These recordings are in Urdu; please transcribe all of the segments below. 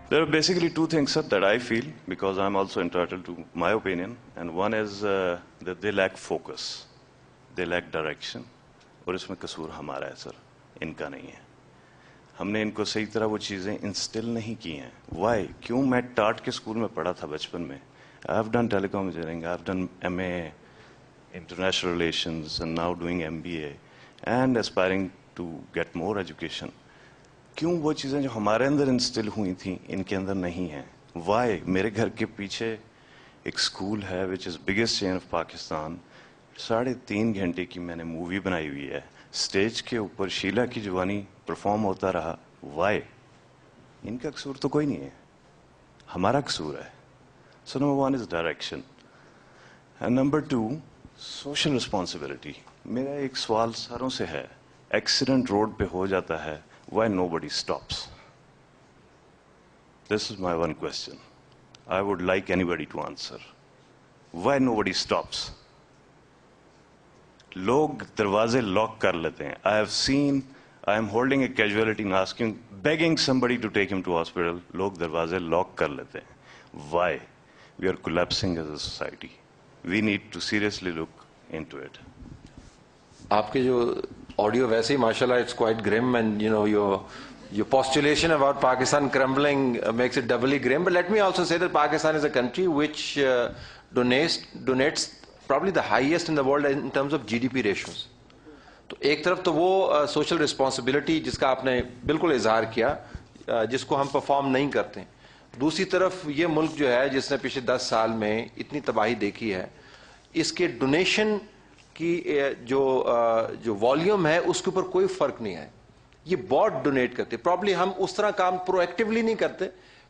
There are basically two things, sir, that I feel, because I'm also entitled to my opinion. And one is that they lack focus, they lack direction. اور اس میں قصور ہمارا ہے سر, ان کا نہیں ہے. ہم نے ان کو صحیح طرح وہ چیزیں انسٹل نہیں کی ہیں. وائی؟ کیوں؟ میں ٹاٹ کے اسکول میں پڑھا تھا بچپن میں. I have done telecom engineering, I have done MA international relations and now doing MBA and aspiring to get more education. کیوں وہ چیزیں جو ہمارے اندر انسٹل ہوئی تھیں ان کے اندر نہیں ہیں؟ وائی؟ میرے گھر کے پیچھے ایک اسکول ہے which is biggest chain of Pakistan. 3.5 گھنٹے کی میں نے مووی بنائی ہوئی ہے, اسٹیج کے اوپر شیلا کی جوانی پرفارم ہوتا رہا. وائی؟ ان کا قصور تو کوئی نہیں ہے, ہمارا قصور ہے. سو number 1 is direction and number 2 social responsibility. میرا ایک سوال ساروں سے ہے, ایکسیڈنٹ روڈ پہ ہو جاتا ہے, why nobody stops? This is my one question I would like anybody to answer. Why nobody stops? لوگ دروازے لاک کر لیتے ہیں. I have seen, I am holding a casualty and asking, begging somebody to take him to hospital. لوگ دروازے لاک کر لیتے ہیں. Why? We are collapsing as a society. We need to seriously look into it. آپ کے جو آڈیو ویسے ہی ماشاء اللہ اٹس کوائٹ گرم, and you know your postulation about Pakistan crumbling makes it doubly grim. But let me also say that Pakistan is a country which donates probably the highest in the world in terms of GDP ratios. تو ایک طرف تو وہ سوشل رسپانسبلٹی جس کا آپ نے بالکل اظہار کیا, جس کو ہم پرفارم نہیں کرتے. دوسری طرف یہ ملک جو ہے جس نے پچھلے 10 سال میں اتنی تباہی دیکھی ہے, اس کے ڈونیشن کی جو والیوم ہے اس کے اوپر کوئی فرق نہیں ہے. یہ بہت ڈونیٹ کرتے. پرابلی ہم اس طرح کام پرو ایکٹیولی نہیں کرتے.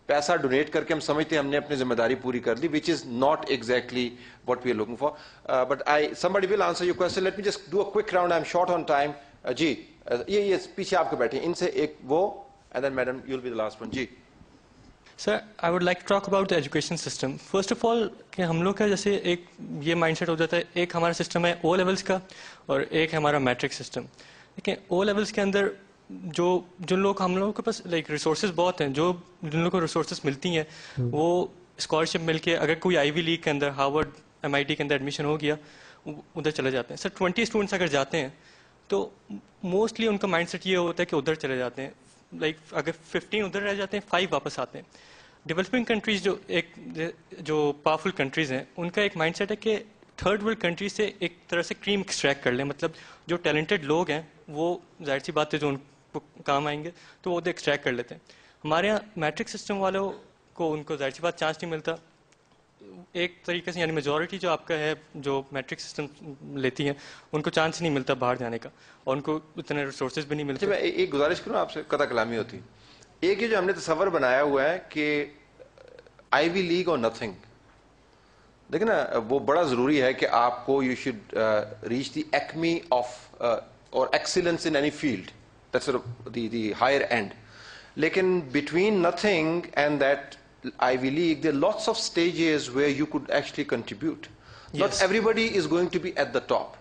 پیسہ ڈونیٹ کر کے ہم سمجھتے ہیں ہم نے اپنی ذمہ داری پوری کر لی, which is not exactly what we are looking for. But somebody will answer your question. Let me just do a quick round. I'm short on time. جی یہ پیچھے آپ کے بیٹھے ان سے ایک وہ, and then madam you'll be the last one. G sir, I would like to talk about the education system. First of all, کہ ہم لوگ کا جیسے ایک یہ مائنڈ سیٹ ہو جاتا ہے, ایک ہمارا سسٹم ہے O levels کا اور ایک ہمارا میٹرک سسٹم. دیکھیں O levels کے اندر جو لوگ, ہم لوگوں کے پاس لائک ریسورسز بہت ہیں, جن لوگوں کو ریسورسز ملتی ہیں وہ اسکالرشپ مل کے اگر کوئی آئی وی لیگ کے اندر, ہارورڈ MIT کے اندر ایڈمیشن ہو گیا, ادھر چلے جاتے ہیں. سر 20 اسٹوڈنٹس اگر جاتے ہیں تو موسٹلی ان کا مائنڈ سیٹ یہ ہوتا ہے کہ ادھر چلے جاتے ہیں. لائک اگر 15 ادھر رہ جاتے ہیں, 5 واپس آتے ہیں. ڈیولپنگ کنٹریز جو پاورفل کنٹریز ہیں ان کا ایک مائنڈ سیٹ ہے کہ تھرڈ ورلڈ کنٹریز سے ایک طرح سے کریم ایکسٹریکٹ کر لیں. مطلب جو ٹیلنٹڈ لوگ ہیں وہ ظاہر سی بات ہے جو ان کو کام آئیں گے تو وہ ادھر ایکسٹریکٹ کر لیتے ہیں. ہمارے یہاں میٹرک سسٹم والوں کو ان کو ظاہر سی بات چانس نہیں ملتا ایک طریقے سے, یعنی میجورٹی جو آپ کا ہے جو میٹرک سسٹم لیتی ہیں ان کو چانس نہیں ملتا باہر جانے کا, اور ان کو اتنے ریسورسز بھی نہیں ملتے. میں ایک گزارش کروں آپ سے, قطع کلامی ہوتی. ایک یہ جو ہم نے تصور بنایا ہوا ہے کہ آئی وی لیگ اور نتھنگ, دیکھیں نا وہ بڑا ضروری ہے کہ آپ کو you should reach the acme of اور excellence in any field, that's the higher end. لیکن between nothing and that Ivy League, there are lots of stages where you could actually contribute. Yes. Not everybody is going to be at the top.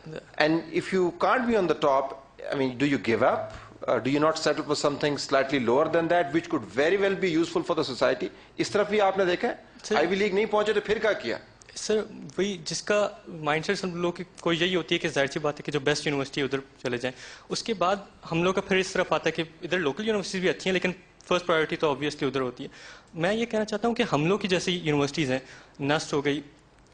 Yeah. And if you can't be on the top, I mean, do you give up? Do you not settle for something slightly lower than that, which could very well be useful for the society? اس طرف بھی آپ نے دیکھا ہے Ivy League نہیں پہنچے تو پھر کیا کیا؟ سر وہی جس کا مائنڈ سیٹ ہم لوگ کی کوئی یہی ہوتی ہے کہ ظاہر سی بات ہے کہ جو بیسٹ یونیورسٹی ہے ادھر چلے جائیں. اس کے بعد ہم لوگ کا پھر اس طرف آتا ہے کہ ادھر لوکل یونیورسٹیز بھی اچھی ہیں لیکن فرسٹ پرائیورٹی تو آبویسلی ادھر ہوتی ہے. میں یہ کہنا چاہتا ہوں کہ ہم لوگ کی جیسی یونیورسٹیز ہیں, نسٹ ہو گئی,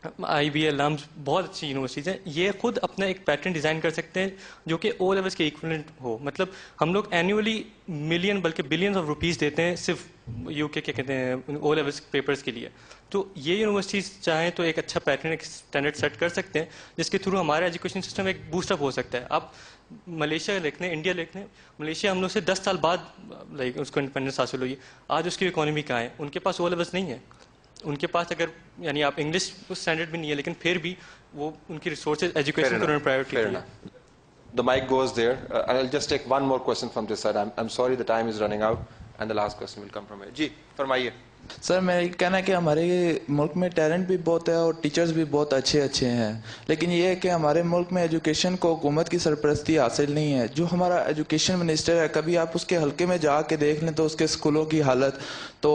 IBA, لمز, بہت اچھی یونیورسٹیز ہیں, یہ خود اپنا ایک پیٹرن ڈیزائن کر سکتے ہیں جو کہ O لیولس کے ایکویلنٹ ہو. مطلب ہم لوگ اینیولی ملین بلکہ بلینز آف روپیز دیتے ہیں صرف UK کیا کہتے ہیں O لیولس پیپرز کے لیے. تو یہ یونیورسٹیز چاہیں تو ایک اچھا پیٹرن, ایک اسٹینڈرڈ سیٹ کر سکتے ہیں جس کے تھرو ہمارا ایجوکیشن سسٹم ایک بوسٹ اپ ہو سکتا ہے. آپ ملیشیا دیکھ لیں, انڈیا دیکھ لیں, ملیشیا ہم لوگ سے 10 سال بعد لائک اس کو انڈیپینڈنس حاصل ہوئی. آج اس کی اکانومی کہاں ہے؟ ان کے پاس O لیولس نہیں ہے. ان کے پاس اگر یعنی آپ انگلش اسٹینڈرڈ بھی نہیں ہے لیکن پھر بھی وہ ان کی ریسورسز ایجوکیشن کو پرائیورٹی ہے. The mic goes there. I'll just take one more question from this side. I'm sorry the time is running out and the last question will come from here. جی فرمائیے. سر میرا یہ کہنا ہے کہ ہمارے ملک میں ٹیلنٹ بھی بہت ہے اور ٹیچرز بھی بہت اچھے ہیں، لیکن یہ ہے کہ ہمارے ملک میں ایجوکیشن کو حکومت کی سرپرستی حاصل نہیں ہے. جو ہمارا ایجوکیشن منسٹر ہے، کبھی آپ اس کے حلقے میں جا کے دیکھ لیں تو اس کے اسکولوں کی حالت، تو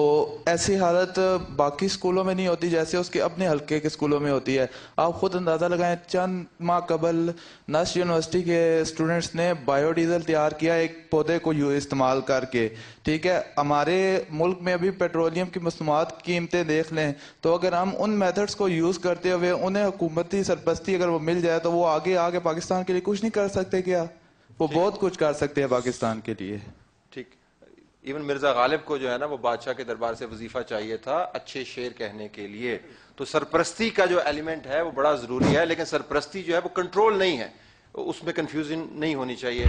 ایسی حالت باقی اسکولوں میں نہیں ہوتی جیسے اس کے اپنے حلقے کے اسکولوں میں ہوتی ہے. آپ خود اندازہ لگائیں، چند ماہ قبل نسٹ یونیورسٹی کے اسٹوڈنٹس نے بایو ڈیزل تیار کیا ایک پودے کو استعمال کر کے. ٹھیک ہے، ہمارے ملک میں ابھی پیٹرولیم کی مصنوعات کی قیمتیں دیکھ لیں تو اگر ہم ان میتھڈز کو یوز کرتے ہوئے انہیں حکومتی سرپرستی اگر وہ مل جائے تو وہ آگے پاکستان کے لیے کچھ نہیں کر سکتے کیا؟ وہ بہت کچھ کر سکتے ہیں پاکستان کے لیے. ٹھیک. ایون مرزا غالب کو جو ہے نا وہ بادشاہ کے دربار سے وظیفہ چاہیے تھا اچھے شعر کہنے کے لیے. تو سرپرستی کا جو ایلیمنٹ ہے وہ بڑا ضروری ہے، لیکن سرپرستی جو ہے وہ کنٹرول نہیں ہے، اس میں کنفیوژن نہیں ہونی چاہیے.